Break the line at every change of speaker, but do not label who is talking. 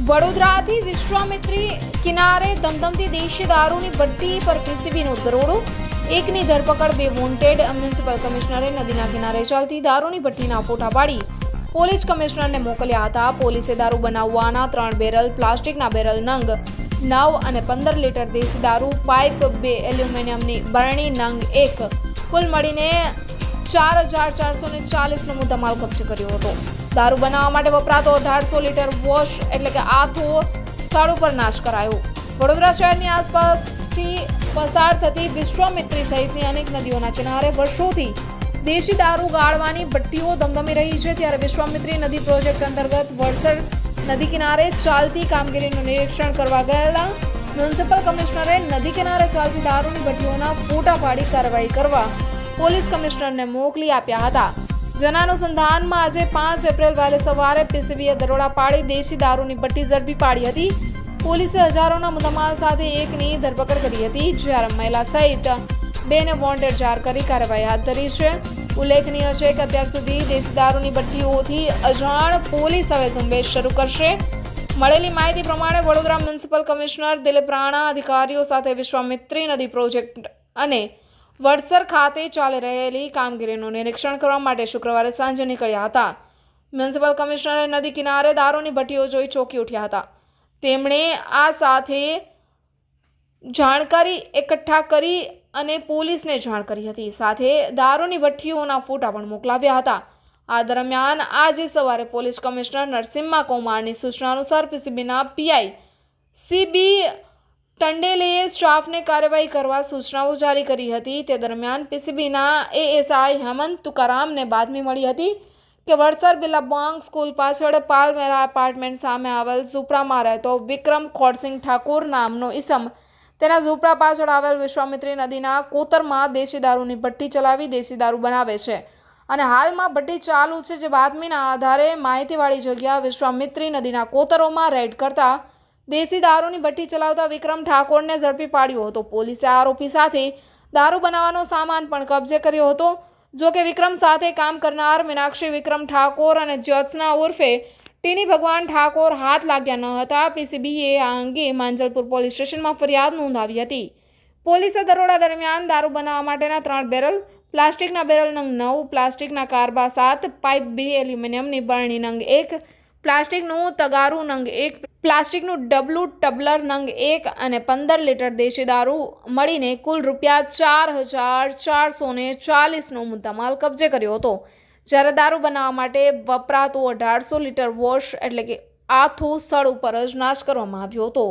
વડોદરાથી વિશ્વામિત્રી કિનારે ધમધમતી દેશી દારૂની ભટ્ટી પર પીસીબીનો દરોડો, એકની ધરપકડ, બે વોન્ટેડ. મ્યુનિસિપલ કમિશનરે નદીના કિનારે ચાલતી દારૂની ભટ્ટીના ફોટા પાડી પોલીસ કમિશનરને મોકલ્યા હતા. પોલીસે દારૂ બનાવવાના 3 બેરલ, પ્લાસ્ટિકના બેરલ નંગ 9 અને 15 લીટર દેશી દારૂ, પાઇપ 2, એલ્યુમિનિયમની બરણી નંગ 1, કુલ મળીને 4440નો મુદ્દામાલ કબજે કર્યો હતો. દારૂ બનાવવા માટે વપરાતો 1800 લીટર વોશ એટલે કે આથો સ્થળ ઉપર નાશ કરાયો. વડોદરા શહેરની આસપાસથી પસાર થતી વિશ્વામિત્રી સહિતની અનેક નદીઓના કિનારે વર્ષોથી દેશી દારૂ ગાળવાની ભટ્ટીઓ ધમધમી રહી છે. ત્યારે વિશ્વામિત્રી નદી પ્રોજેક્ટ અંતર્ગત વડસર નદી કિનારે ચાલતી કામગીરીનું નિરીક્ષણ કરવા ગયેલા મ્યુનિસિપલ કમિશનરે નદી કિનારે ચાલતી દારૂની ભટ્ટીઓના ફોટા પાડી કાર્યવાહી કરવા પોલીસ કમિશનરને મોકલી આપ્યા હતા. જેના અનુસંધાનમાં આજે 5 એપ્રિલ વહેલી સવારે પીસીબીએ દરોડા પાડી દેશી દારૂની ભટ્ટી ઝડપી પાડી હતી. પોલીસે હજારોના મુદ્દામાલ સાથે એકની ધરપકડ કરી હતી, જ્યારે મહિલા સહિત 2ને વોન્ટેડ જાહેર કરી કાર્યવાહી હાથ ધરી છે. ઉલ્લેખનીય છે કે અત્યાર સુધી દેશી દારૂની ભટ્ટીઓથી અજાણ પોલીસ હવે ઝુંબેશ શરૂ કરશે. મળેલી માહિતી પ્રમાણે વડોદરા મ્યુનિસિપલ કમિશનર દિલીપ રાણા અધિકારીઓ સાથે વિશ્વામિત્રી નદી પ્રોજેક્ટ અને વડસર ખાતે ચાલી રહેલી કામગીરીનું નિરીક્ષણ કરવા માટે શુક્રવારે સાંજે નીકળ્યા હતા. મ્યુનિસિપલ કમિશનરે નદી કિનારે દારૂની ભટ્ટીઓ જોઈ ચોંકી ઉઠ્યા હતા. તેમણે આ સાથે જાણકારી એકઠા કરી અને પોલીસને જાણ કરી હતી. સાથે દારૂની ભટ્ટીઓના ફોટા પણ મોકલાવ્યા હતા. આ દરમિયાન આજે સવારે પોલીસ કમિશનર નરસિમ્હા કૌમારની સૂચના અનુસાર પીસીબીના પીઆઈ સીબી ટંડેલેએ સ્ટાફને કાર્યવાહી કરવા સૂચનાઓ જારી કરી હતી. તે દરમિયાન પીસીબીના એએસઆઈ હેમંત તુકારામને બાતમી મળી હતી કે વડસર બિલાબાંગ સ્કૂલ પાછળ પાલમેરા એપાર્ટમેન્ટ સામે આવેલ ઝૂંપડામાં રહેતો વિક્રમ ખોડસિંહ ઠાકોર નામનો ઈસમ તેના ઝૂંપડા પાછળ આવેલ વિશ્વામિત્રી નદીના કોતરમાં દેશી દારૂની ભટ્ટી ચલાવી દેશી દારૂ બનાવે છે અને હાલમાં ભટ્ટી ચાલુ છે. જે બાતમીના આધારે માહિતીવાળી જગ્યા વિશ્વામિત્રી નદીના કોતરોમાં રેડ કરતા દેશી દારૂની ભટ્ટી ચલાવતા વિક્રમ ઠાકોરને ઝડપી પાડ્યો હતો. પોલીસે આરોપી સાથે દારૂ બનાવવાનો સામાન પણ કબજે કર્યો હતો. જો કે વિક્રમ સાથે કામ કરનાર મીનાક્ષી વિક્રમ ઠાકોર અને જ્યોત્સના ઉર્ફે ટીની ભગવાન ઠાકોર હાથ લાગ્યા ન હતા. પીસીબીએ આ અંગે માંજલપુર પોલીસ સ્ટેશનમાં ફરિયાદ નોંધાવી હતી. પોલીસે દરોડા દરમિયાન દારૂ બનાવવા માટેના 3 બેરલ, પ્લાસ્ટિકના બેરલ નંગ 9, પ્લાસ્ટિકના કારબા 7, પાઇપ 2, એલ્યુમિનિયમની બરણી નંગ 1, પ્લાસ્ટિકનું તગારું નંગ 1, પ્લાસ્ટિકનું ડબલું ટબલર નંગ 1 અને 15 લીટર દેશી દારૂ મળીને કુલ ₹4440નો મુદ્દામાલ કબજે કર્યો હતો. જ્યારે દારૂ બનાવવા માટે વપરાતો 1800 લીટર વોશ એટલે કે આથો સ્થળ ઉપર જ નાશ કરવામાં આવ્યો હતો.